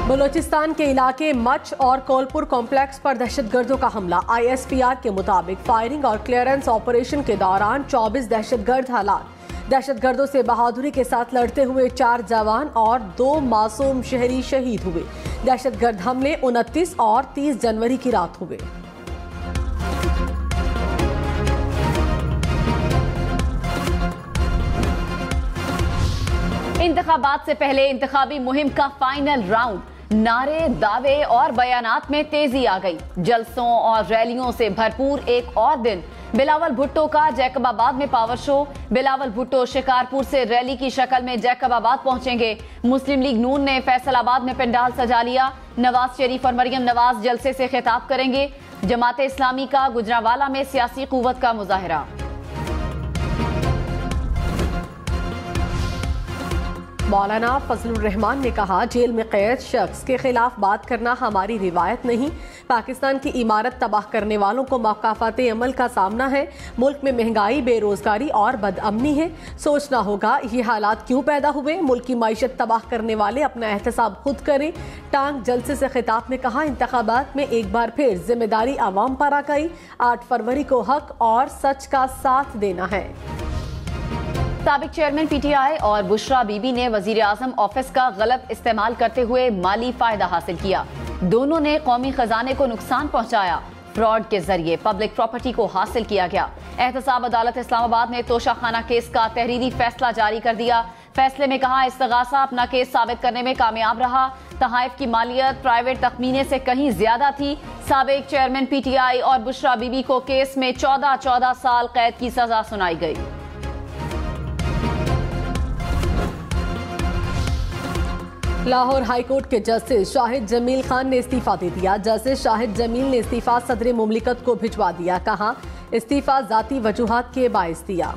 بلوچستان کے علاقے مچ اور کولپور کمپلیکس پر دہشت گردوں کا حملہ۔ ISPR کے مطابق فائرنگ اور کلیئرنس آپریشن کے دوران 24 دہشت گرد ہلاک۔ دہشت گردوں سے بہادری کے ساتھ لڑتے ہوئے 4 جوان اور 2 معصوم شہری شہید ہوئے۔ دہشت گرد حملے 29 اور 30 جنوری کی رات ہوئے۔ انتخابات سے پہلے انتخابی مہم کا فائنل راؤنڈ، نعرے، دعوے اور بیانات میں تیزی آ گئی۔ جلسوں اور ریلیوں سے بھرپور ایک اور دن۔ بلاول بھٹو کا جیکب آباد میں پاور شو۔ بلاول بھٹو شکارپور سے ریلی کی شکل میں جیکب آباد پہنچیں گے۔ مسلم لیگ نون نے فیصل آباد میں پنڈال سجا لیا۔ نواز شریف اور مریم نواز جلسے سے خطاب کریں گے۔ جماعت اسلامی کا گجرانوالہ میں سیاسی قوت کا مظاہرہ۔ مولانا فضل الرحمان نے کہا، جیل میں قید شخص کے خلاف بات کرنا ہماری روایت نہیں۔ پاکستان کی عمارت تباہ کرنے والوں کو مخالفت عمل کا سامنا ہے۔ ملک میں مہنگائی، بے روزگاری اور بد امنی ہے۔ سوچنا ہوگا یہ حالات کیوں پیدا ہوئے۔ ملک کی معیشت تباہ کرنے والے اپنا احتساب خود کریں۔ ٹانگ جلسے سے خطاب میں کہا، انتخابات میں ایک بار پھر ذمہ داری عوام پر آ گئی۔ 8 فروری کو حق اور سچ کا ساتھ دینا ہے۔ سابق چیئرمین PTI اور بشرا بی بی نے وزیر اعظم آفس کا غلط استعمال کرتے ہوئے مالی فائدہ حاصل کیا۔ دونوں نے قومی خزانے کو نقصان پہنچایا۔ فراڈ کے ذریعے پبلک پراپرٹی کو حاصل کیا گیا۔ احتساب عدالت اسلام آباد نے توشہ خانہ کیس کا تحریری فیصلہ جاری کر دیا۔ فیصلے میں کہا، استغاثہ اپنا کیس ثابت کرنے میں کامیاب رہا۔ تحائف کی مالیت پرائیویٹ تخمینے سے کہیں زیادہ تھی۔ سابق چیئرمین PTI اور بشرا بی بی کو کیس میں 14 سال قید کی سزا سنائی گئی۔ لاہور ہائی کورٹ کے جسٹس شاہد جمیل خان نے استعفیٰ دے دیا۔ جسٹس شاہد جمیل نے استعفیٰ صدر مملکت کو بھجوا دیا۔ کہا، استعفیٰ ذاتی وجوہات کے باعث دیا۔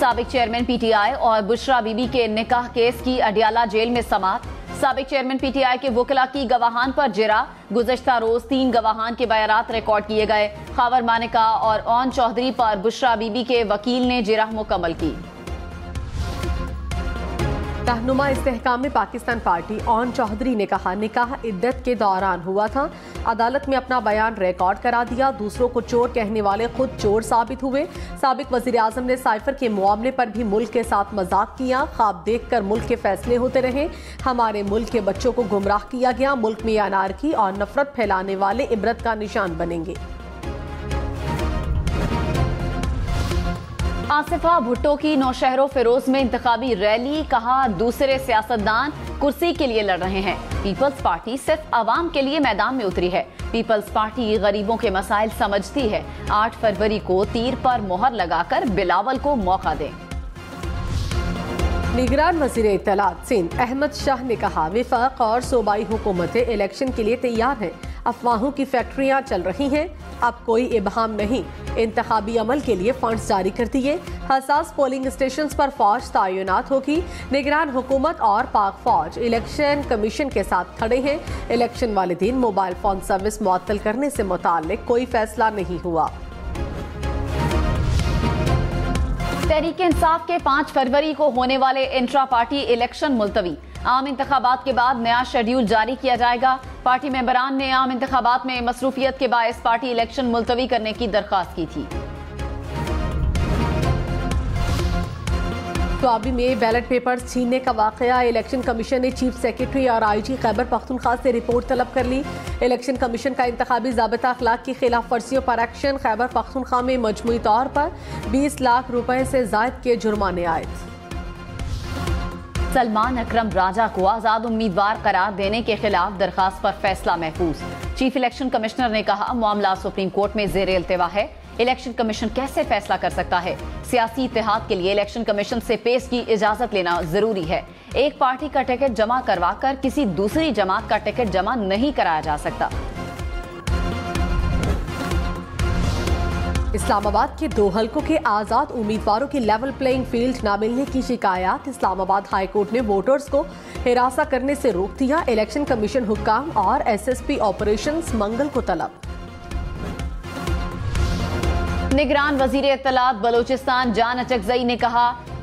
سابق چیئرمین PTI اور بشرا بی بی کے نکاح کیس کی اڈیالہ جیل میں سماعت۔ سابق چیئرمین PTI کے وکلاء کی گواہان پر جرا۔ گزشتہ روز 3 گواہان کے بیانات ریکارڈ کیے گئے۔ خاور مانکا اور اون چودھری پر بشرا بی بی کے وکیل نے جرح مکمل کی۔ رہنما استحکام پاکستان پارٹی اون چودھری نے کہا، نکاح عدت کے دوران ہوا تھا۔ عدالت میں اپنا بیان ریکارڈ کرا دیا۔ دوسروں کو چور کہنے والے خود چور ثابت ہوئے۔ سابق وزیر اعظم نے سائفر کے معاملے پر بھی ملک کے ساتھ مذاق کیا۔ خواب دیکھ کر ملک کے فیصلے ہوتے رہے۔ ہمارے ملک کے بچوں کو گمراہ کیا گیا۔ ملک میں انارکی اور نفرت پھیلانے والے عبرت کا نشان بنیں گے۔ آصفہ بھٹو کی نوشہر و فیروز میں انتخابی ریلی۔ کہا، دوسرے سیاستدان کرسی کے لیے لڑ رہے ہیں۔ پیپلز پارٹی صرف عوام کے لیے میدان میں اتری ہے۔ پیپلز پارٹی غریبوں کے مسائل سمجھتی ہے۔ 8 فروری کو تیر پر مہر لگا کر بلاول کو موقع دیں۔ نگران وزیر اطلاعات سندھ احمد شاہ نے کہا، وفاق اور صوبائی حکومتیں الیکشن کے لیے تیار ہیں۔ افواہوں کی فیکٹریاں چل رہی ہیں۔ اب کوئی ابہام نہیں۔ انتخابی عمل کے لیے فنڈز جاری کر دیے۔ حساس پولنگ اسٹیشنز پر فوج تعینات ہوگی۔ نگران حکومت اور پاک فوج الیکشن کمیشن کے ساتھ کھڑے ہیں۔ الیکشن والے دن موبائل فون سروس معطل کرنے سے متعلق کوئی فیصلہ نہیں ہوا۔ تحریک انصاف کے 5 فروری کو ہونے والے انٹرا پارٹی الیکشن ملتوی۔ عام انتخابات کے بعد نیا شیڈیول جاری کیا جائے گا۔ پارٹی ممبران نے عام انتخابات میں مصروفیت کے باعث پارٹی الیکشن ملتوی کرنے کی درخواست کی تھی۔ دوابی میں بیلٹ پیپرز چھیننے کا واقعہ۔ الیکشن کمیشن نے چیف سیکرٹری اور IG خیبر پختونخوا سے رپورٹ طلب کر لی۔ الیکشن کمیشن کا انتخابی ضابطہ اخلاق کی خلاف ورزیوں پر ایکشن۔ خیبر پختونخوا میں مجموعی طور پر 20 لاکھ روپے سے زائد کے جرمانے عائد۔ سلمان اکرم راجہ کو آزاد امیدوار قرار دینے کے خلاف درخواست پر فیصلہ محفوظ۔ چیف الیکشن کمشنر نے کہا، معاملہ سپریم کورٹ میں زیر التوا ہے۔ الیکشن کمیشن کیسے فیصلہ کر سکتا ہے؟ سیاسی اتحاد کے لیے الیکشن کمیشن سے پیش کی اجازت لینا ضروری ہے۔ ایک پارٹی کا ٹکٹ جمع کروا کر کسی دوسری جماعت کا ٹکٹ جمع نہیں کرایا جا سکتا۔ اسلام آباد کے 2 حلقوں کے آزاد امیدواروں کی لیول پلینگ فیلڈ نہ ملنے کی شکایات۔ اسلام آباد ہائی کورٹ نے ووٹرز کو ہراساں کرنے سے روک دیا۔ الیکشن کمیشن حکام اور SSP آپریشنز منگل کو طلب۔ نگران وزیر اطلاعات بلوچستان جان اچکزئی نے کہا،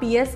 PS